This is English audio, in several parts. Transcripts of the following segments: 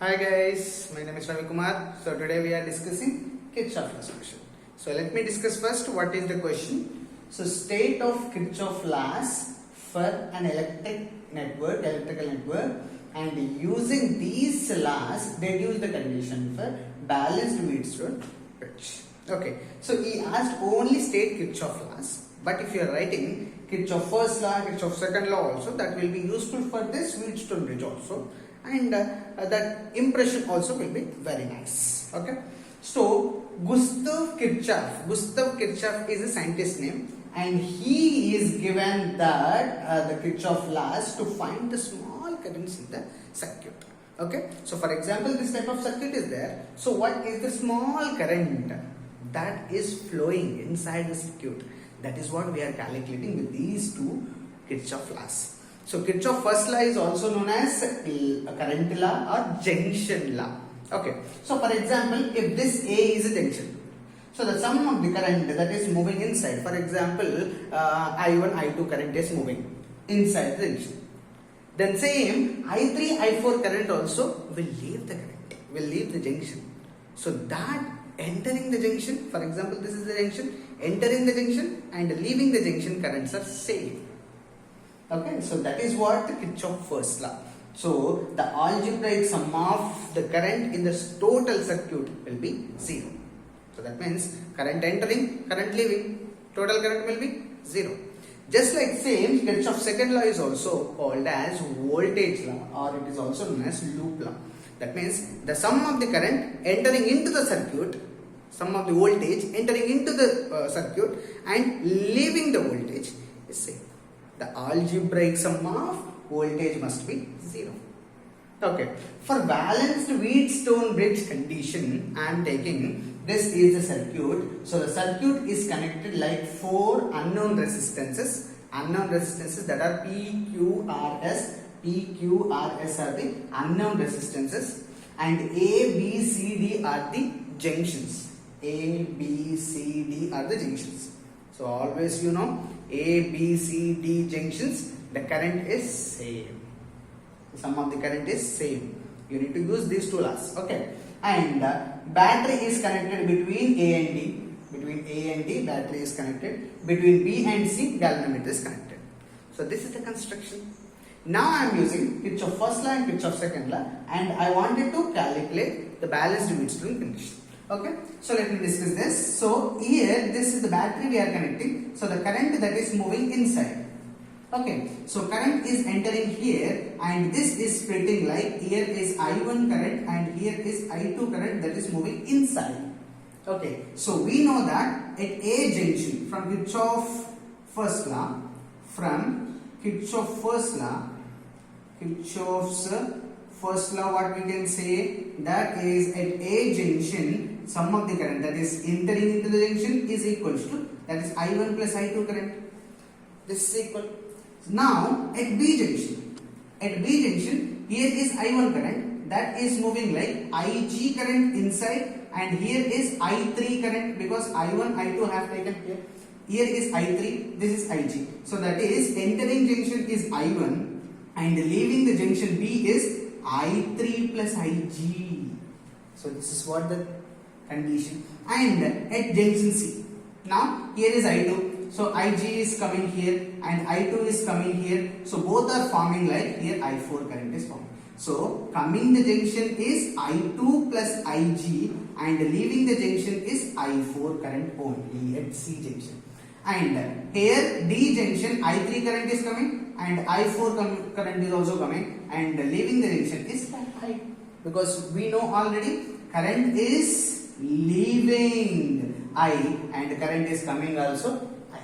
Hi guys, my name is Ravi Kumar. So today we are discussing Kirchhoff's question. So let me discuss first what is the question. So state of Kirchhoff laws for an electrical network, and using these laws deduce the condition for balanced Wheatstone bridge. Okay, so he asked only state Kirchhoff laws, but if you are writing Kirchhoff first law, Kirchhoff second law also, that will be useful for this Wheatstone bridge also, and that impression also will be very nice. Okay, so Gustav Kirchhoff is a scientist name, and he is given that the Kirchhoff laws to find the small currents in the circuit. Okay, so for example, this type of circuit is there. So what is the small current that is flowing inside the circuit? That is what we are calculating with these two Kirchhoff laws. So Kirchhoff first law is also known as current law or junction law. Okay, so for example, if this A is a junction, so the sum of the current that is moving inside, for example, I1, I2 current is moving inside the junction. Then same I3, I4 current also will leave the current, will leave the junction. So that entering the junction, for example, this is the junction, entering the junction and leaving the junction currents are same. Okay, so that is what the Kirchhoff first law. So the algebraic sum of the current in the total circuit will be 0. So that means current entering, current leaving, total current will be 0. Just like same, Kirchhoff second law is also called as voltage law, or it is also known as loop law. That means the sum of the current entering into the circuit, sum of the voltage entering into the circuit and leaving the voltage is same. The algebraic sum of voltage must be 0. Okay, for balanced Wheatstone bridge condition, I am taking this is the circuit. So the circuit is connected like 4 unknown resistances that are PQRS. PQRS are the unknown resistances, and A, B, C, D are the junctions. A, B, C, D are the junctions. So always you know A, B, C, D junctions, the current is same. The sum of the current is same. You need to use these two laws. Okay, and battery is connected between A and D. Between A and D, battery is connected. Between B and C, galvanometer is connected. So this is the construction. Now I am using Kirchhoff first law and Kirchhoff second law, and I wanted to calculate the balanced Wheatstone condition. Okay, so let me discuss this. So here, this is the battery we are connecting. So the current that is moving inside. Okay, so current is entering here, and this is splitting like here is I1 current and here is I2 current that is moving inside. Okay, so we know that at A junction from Kirchhoff first law, Kirchhoff's first law, what we can say, that is at A junction, sum of the current that is entering into the junction is equals to, that is I1 plus I2 current. This is equal. Now at B junction, here is I1 current that is moving like IG current inside, and here is I3 current because I1, I2 have taken here. Here is I3, this is IG. So that is entering junction is I1 and leaving the junction B is I3 plus IG. So this is what the condition. And at junction C, now here is I2. So IG is coming here and I2 is coming here. So both are forming like here I4 current is forming. So coming the junction is I2 plus IG and leaving the junction is I4 current only at C junction. And here D junction I3 current is coming and I4 current is also coming, and leaving the junction is I, because we know already current is leaving I and current is coming also I.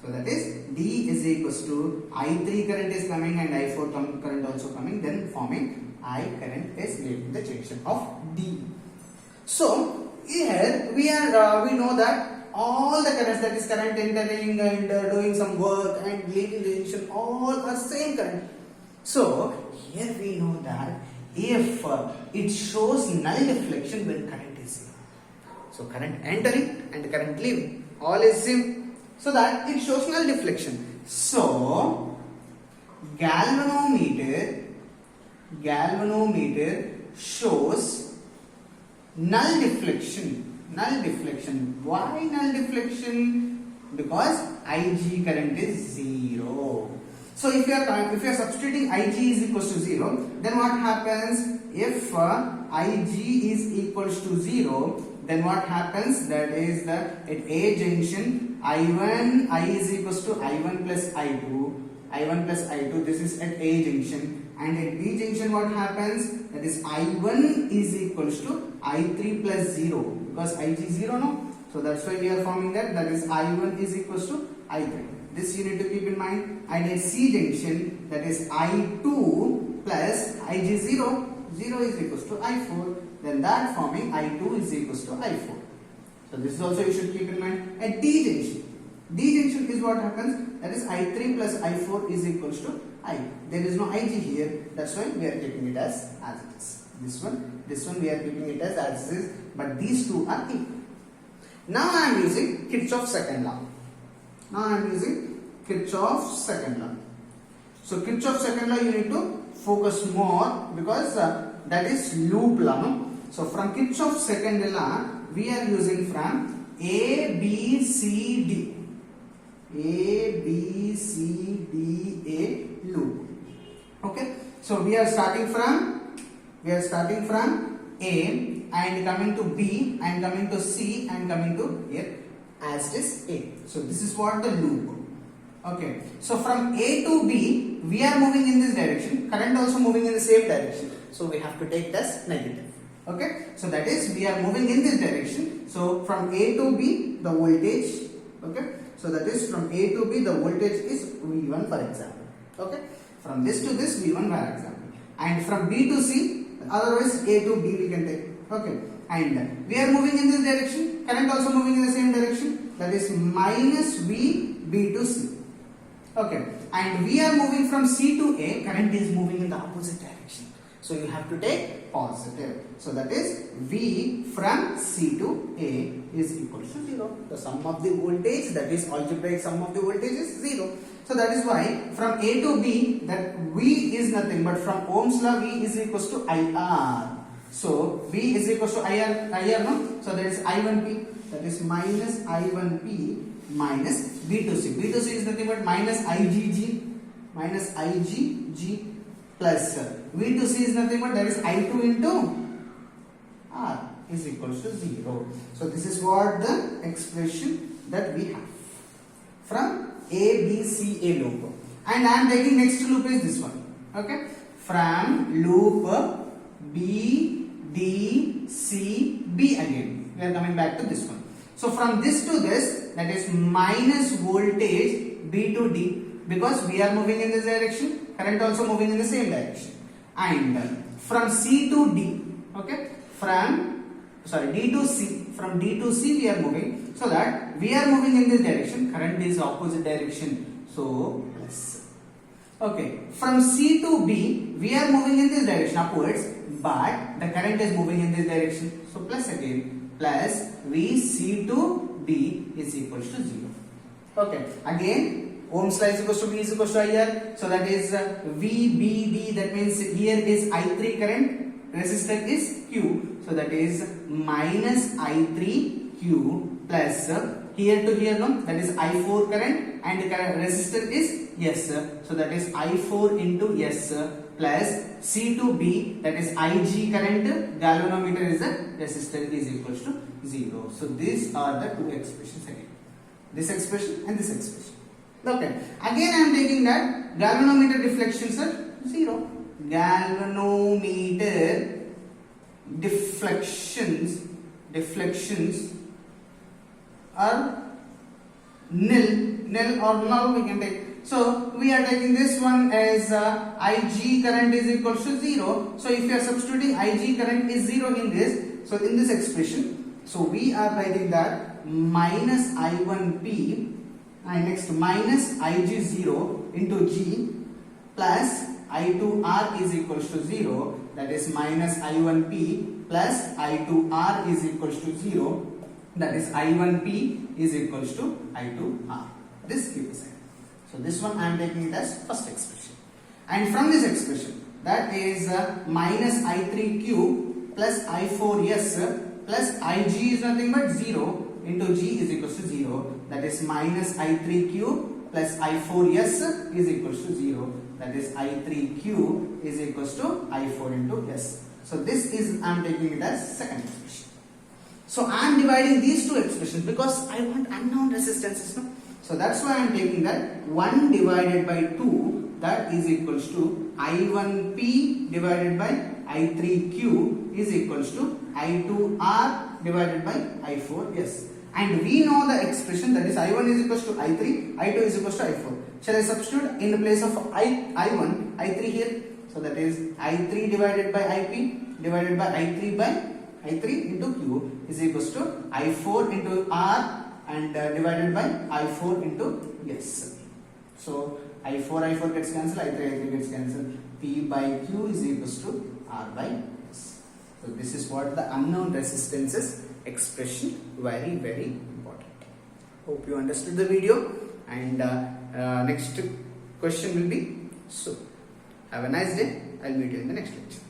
So that is D is equals to I3 current is coming and I4 current also coming, then forming I current is leaving the junction of D. So here we know that all the currents, that is current entering and doing some work and leaving the junction, all are same current. So here we know that if it shows null deflection when current is zero. So current entering and current leaving, all is same. So that it shows null deflection. So galvanometer shows null deflection. Null deflection. Why null deflection? Because Ig current is 0. So if you are substituting Ig is equals to 0, then what happens? If Ig is equals to 0, then what happens? That is the at A junction I is equals to I1 plus I2. This is at A junction, and at B junction what happens? That is I1 is equals to I3 plus 0, because Ig 0 no. So that's why we are forming that is I1 is equals to I3. This you need to keep in mind. And at C junction, that is I2 plus Ig 0 is equals to I4. Then that forming I2 is equals to I4. So this is also you should keep in mind. At D junction is what happens? That is I3 plus I4 is equals to I. There is no Ig here. That's why we are taking it as it is. This one we are keeping it as it is. But these two are equal. Now I am using Kirchhoff's second law. So Kirchhoff's second law you need to focus more, because that is loop law. No? So from Kirchhoff's second law we are using from A, B, C, D. A, B, C, D, A loop. Okay. So we are starting from A and coming to B and coming to C and coming to here as it is A. So this is what the loop. Okay. So from A to B we are moving in this direction. Current also moving in the same direction. So we have to take it as negative. Okay. So that is we are moving in this direction. So from A to B the voltage. Okay. So that is from A to B the voltage is V1 for example. Okay. From this to this V1 for example. And from B to C, otherwise A to B we can take. Okay. And we are moving in this direction. Current also moving in the same direction. That is minus V, B to C. Okay. And we are moving from C to A. Current is moving in the opposite direction. So you have to take positive. So that is V from C to A is equal to 0. The sum of the voltage, that is algebraic sum of the voltage is 0. So that is why from A to B that V is nothing but from Ohm's law V is equals to IR. So V is equals to IR no? So that is I1P, that is minus I1P minus B to C. B to C is nothing but minus IgG plus V to C is nothing but that is I2 into R is equals to 0. So this is what the expression that we have from A, B, C, A loop. And I am taking next loop is this one. Okay. From loop B, D, C, B again. We are coming back to this one. So from this to this, that is minus voltage B to D, because we are moving in this direction, current also moving in the same direction. And from C to D, okay, D to C, from D to C we are moving, so that we are moving in this direction, current is opposite direction, so plus. Okay, from C to B we are moving in this direction upwards, but the current is moving in this direction, so plus again, plus V C to D is equals to 0. Okay, again Ohm's law is equals to V is equals to IR, so that is VBD, that means here is I3 current, resistor is Q, so that is minus I3Q plus here to here no, that is I4 current, and resistor is S, so that is I4 into S plus C to B, that is Ig current, galvanometer is the resistor is equals to 0. So these are the two expressions again, this expression and this expression. Okay, again I am taking that galvanometer deflections are 0. Galvanometer deflections are nil or null we can take. So we are taking this one as Ig current is equals to 0. So if you are substituting Ig current is 0 in this, so in this expression, so we are writing that minus I1P and next minus Ig0 into G plus I2R is equals to 0, that is minus I1P plus I2R is equals to 0, that is I1P is equals to I2R. This keep aside. So this one I am taking it as first expression. And from this expression, that is minus I3 cube plus I4s plus Ig is nothing but 0 into G is equals to 0, that is minus I3 cube plus I4s is equals to 0, that is I3 cube is equals to I4 into S. So this is, I am taking it as second expression. So I am dividing these two expressions because I want unknown resistances, no? So that's why I am taking that 1 divided by 2, that is equals to I1P divided by I3Q is equals to I2R divided by I4S. And we know the expression, that is I1 is equals to I3, I2 is equals to I4. Shall I substitute in the place of I1, I3 here? So that is I3 divided by IP divided by I3 into Q is equals to I4 into R and divided by I4 into S. So I4 gets cancelled, I3 gets cancelled. P by Q is equals to R by S. So this is what the unknown resistances expression, very important. Hope you understood the video, and next question will be soon. Have a nice day. I'll meet you in the next lecture.